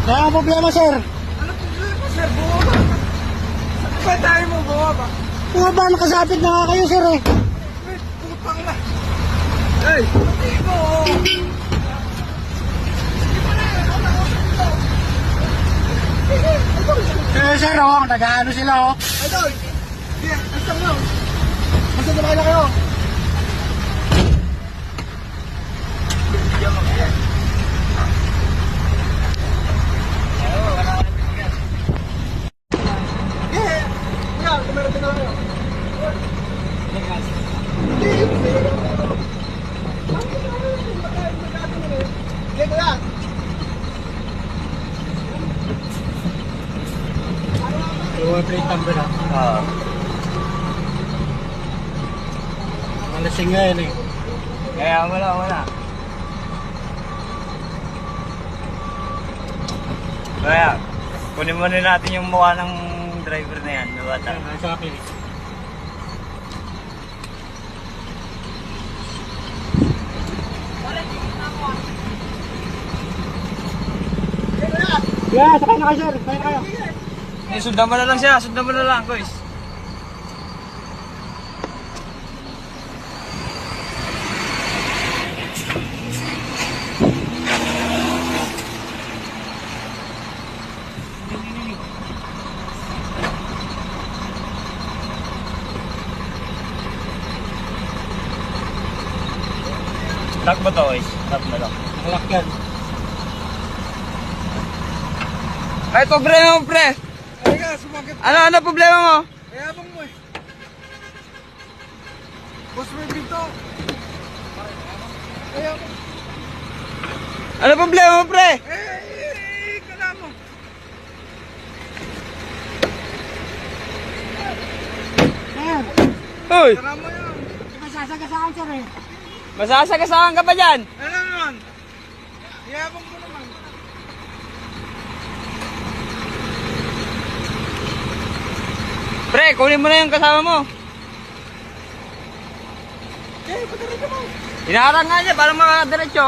Kaya ang problema, sir. Ano problema, sir? Bumaba. Saan ba tayo mo bumaba? Bumaba, nakasapit na nga kayo, sir, eh. Wait, putang na. Hey, pati mo. Sir, oh, nag-ano sila, oh. Idol! Sige, asam lang. Asam na na kayo. Yung plate number, ah. Oo. Malasing nga yun, eh. Kaya wala. Kaya, kunin mo na natin yung mukha ng driver na yan, na bata. Sa akin, eh. Yeah, sakay na kayo, sir. Sakay na kayo. Sundan mo na lang siya, sundan mo na lang, guys. Lock ba to, guys? Lock na lang. Malak yan. Ay, problema mo, pre! Halika, sumakit. Ano problema mo? Kayabang mo eh. Boss mo yung dito. Kayabang. Ano problema mo, pre? Kala mo. Sir, Uy! Kala mo yun. masasagasaan, sir, eh. Masasagasaan ka pa dyan? Ano naman? Kayabang mo naman. Pre, kunin mo na yung kasama mo. Okay, pagkaroon mo. Inaarang nga niya para makadiretso.